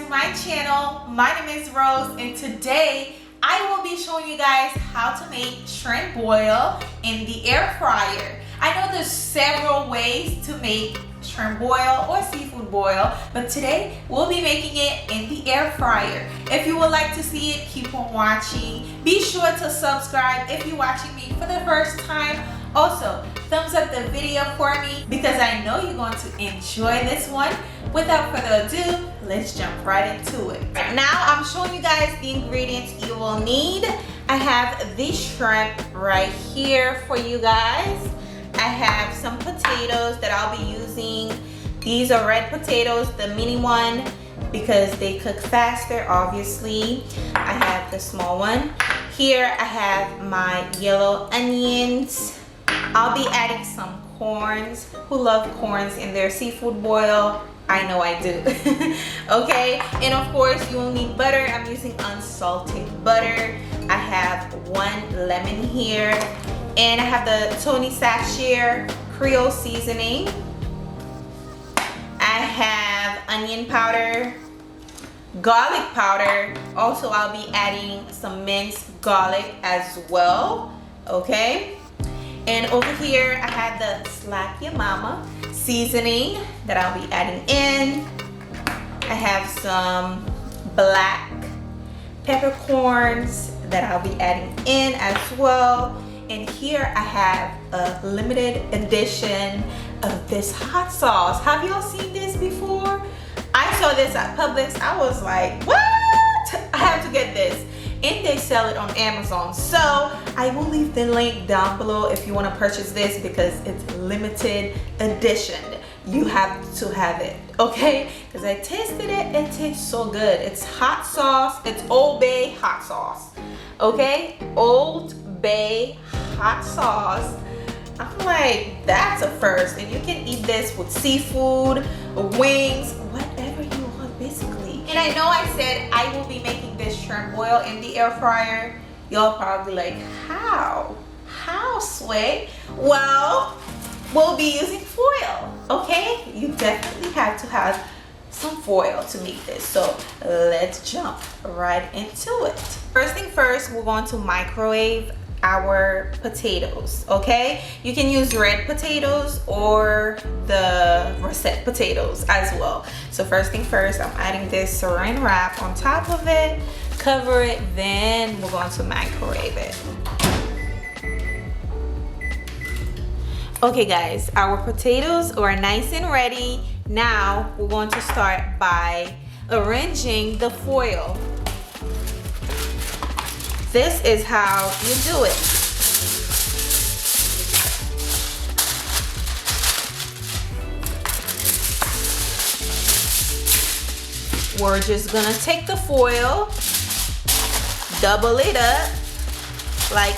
to my channel. My name is Rose, and today I will be showing you guys how to make shrimp boil in the air fryer. I know there's several ways to make shrimp boil or seafood boil, but today we'll be making it in the air fryer. If you would like to see it, keep on watching. Be sure to subscribe if you're watching me for the first time. Also, thumbs up the video for me because I know you're going to enjoy this one. Without further ado, let's jump right into it. Now I'm showing you guys the ingredients you will need. I have this shrimp right here for you guys. I have some potatoes that I'll be using. These are red potatoes, the mini one, because they cook faster, obviously. I have the small one. Here I have my yellow onions. I'll be adding some corns. Who love corns in their seafood boil? I know I do. Okay, and of course you will need butter. I'm using unsalted butter. I have 1 lemon here, and I have the Tony Sachet Creole seasoning. I have onion powder, garlic powder. Also, I'll be adding some minced garlic as well. Okay, and over here I have the Slap Your Mama seasoning that I'll be adding in. I have some black peppercorns that I'll be adding in as well. And here I have a limited edition of this hot sauce. Have y'all seen this before? I saw this at Publix. I was like, what? I have to get this. And they sell it on Amazon. So I will leave the link down below if you want to purchase this because it's limited edition. You have to have it, okay? Because I tasted it, it tastes so good. It's hot sauce. It's Old Bay hot sauce, okay? Old Bay hot sauce. I'm like, that's a first. And you can eat this with seafood, wings, whatever you want, basically. And I know I said I will be making this shrimp boil in the air fryer. Y'all probably like, how? How, Sway? Well, we'll be using foil, okay? You definitely have to have some foil to make this. So let's jump right into it. First thing first, we're going to microwave our potatoes, okay? You can use red potatoes or the russet potatoes as well. So first thing first, I'm adding this saran wrap on top of it, cover it, then we're going to microwave it. Okay guys, our potatoes are nice and ready. Now we're going to start by arranging the foil. This is how you do it. We're just gonna take the foil, double it up like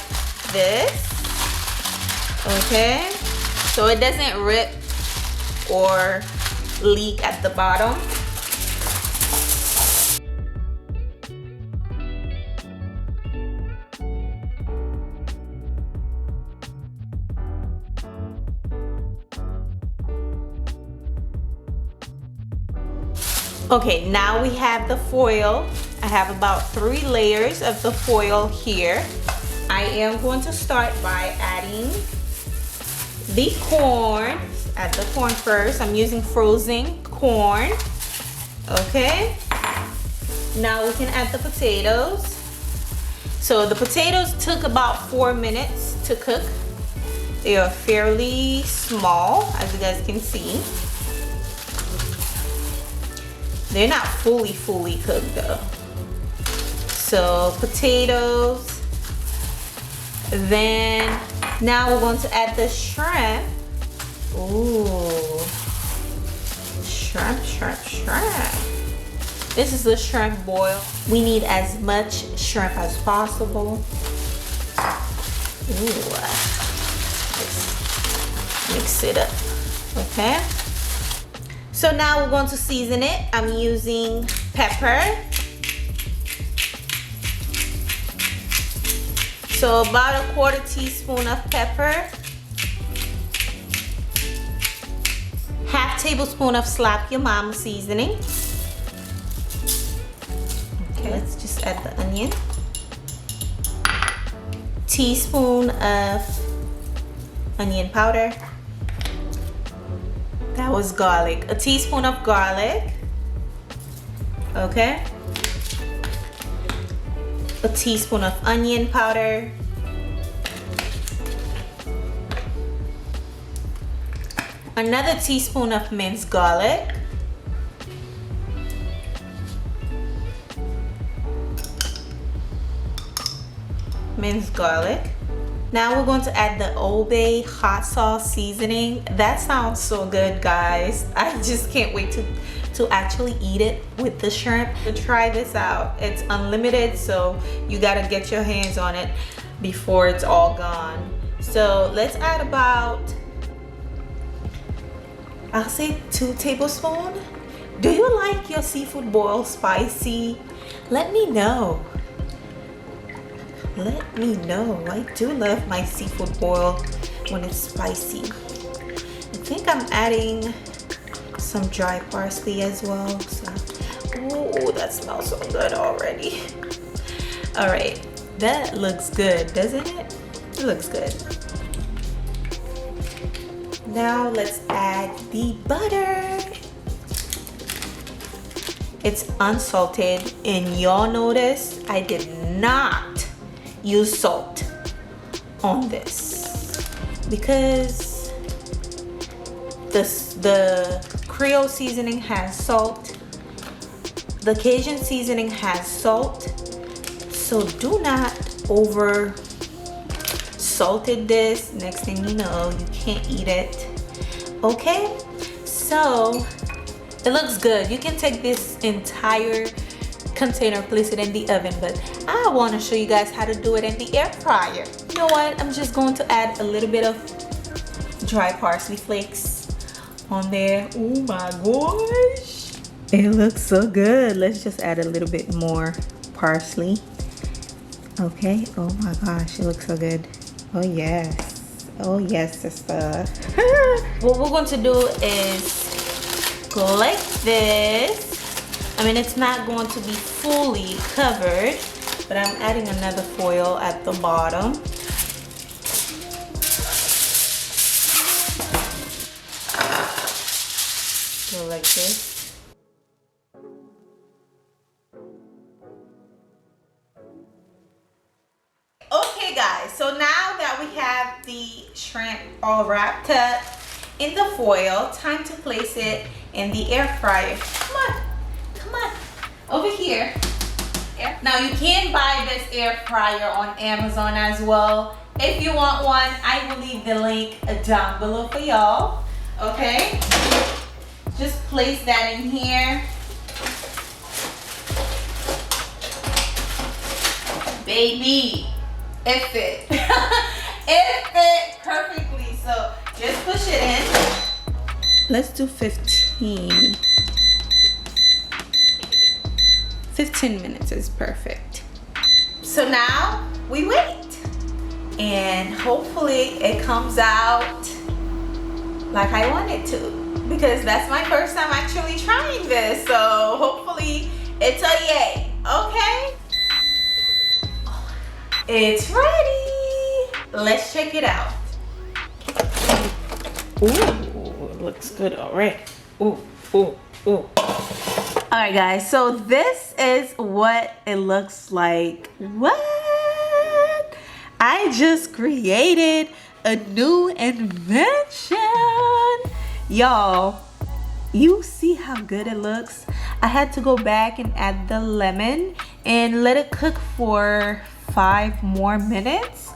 this, okay? So it doesn't rip or leak at the bottom. Okay, now we have the foil. I have about 3 layers of the foil here. I am going to start by adding the corn. Add the corn first. I'm using frozen corn. Okay. Now we can add the potatoes. So the potatoes took about 4 minutes to cook. They are fairly small, as you guys can see. They're not fully cooked though. So potatoes. Then now we're going to add the shrimp. Ooh, shrimp. This is the shrimp boil. We need as much shrimp as possible. Ooh, let's mix it up, okay? So now we're going to season it. I'm using pepper. So about 1/4 teaspoon of pepper. 1/2 tablespoon of Slap Your Mama seasoning. Okay, let's just add the onion. Teaspoon of onion powder. That was garlic. A teaspoon of garlic. Okay. A teaspoon of onion powder. Another teaspoon of minced garlic. Minced garlic. Now we're going to add the Old Bay hot sauce seasoning. That sounds so good, guys. I just can't wait to actually eat it with the shrimp. To try this out. It's unlimited, so you gotta get your hands on it before it's all gone. So let's add about, I'll say 2 tablespoons. Do you like your seafood boil spicy? Let me know. Let me know. I do love my seafood boil when it's spicy. I think I'm adding some dry parsley as well. So, ooh, that smells so good already. All right, that looks good, doesn't it? It looks good. Now let's add the butter. It's unsalted, and y'all notice I did not use salt on this because the Creole seasoning has salt, the Cajun seasoning has salt, so do not over salted this. Next thing you know, you can't eat it. Okay, so it looks good. You can take this entire container, place it in the oven, but I want to show you guys how to do it in the air fryer. You know what? I'm just going to add a little bit of dry parsley flakes on there. Oh my gosh, it looks so good. Let's just add a little bit more parsley. Okay, oh my gosh, it looks so good. Oh yes, sister. What we're going to do is go like this. I mean, it's not going to be fully covered, but I'm adding another foil at the bottom. Go like this. Okay guys, so now that we have the shrimp all wrapped up in the foil, time to place it in the air fryer. Come on, over here. Now you can buy this air fryer on Amazon as well. If you want one, I will leave the link down below for y'all. Okay, just place that in here. Baby, it fit. It fit perfectly, so just push it in. Let's do 15 minutes is perfect. So now we wait, and hopefully it comes out like I want it to, because that's my first time actually trying this, so hopefully it's a yay. Okay, it's ready. Let's check it out. Ooh, it looks good already. Ooh. All right guys, so this is what it looks like. What? I just created a new invention. Y'all, you see how good it looks? I had to go back and add the lemon and let it cook for 5 more minutes.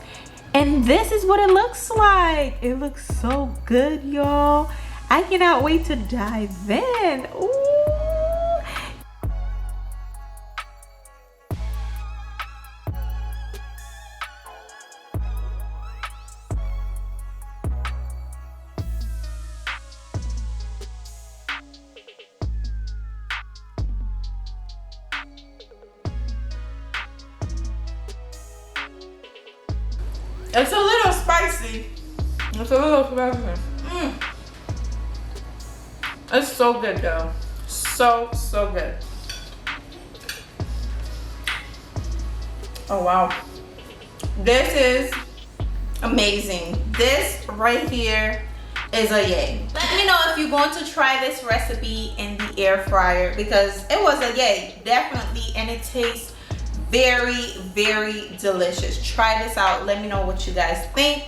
And this is what it looks like. It looks so good, y'all. I cannot wait to dive in. Ooh. It's a little spicy. It's a little spicy. It's so good though. So good. Oh wow, this is amazing. This right here is a yay. Let me know if you're going to try this recipe in the air fryer, because it was a yay, definitely, and it tastes very, very delicious. Try this out. Let me know what you guys think.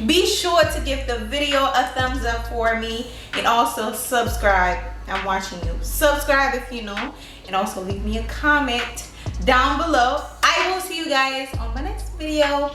Be sure to give the video a thumbs up for me, and also subscribe. I'm watching you. Subscribe if you know, and also leave me a comment down below. I will see you guys on my next video.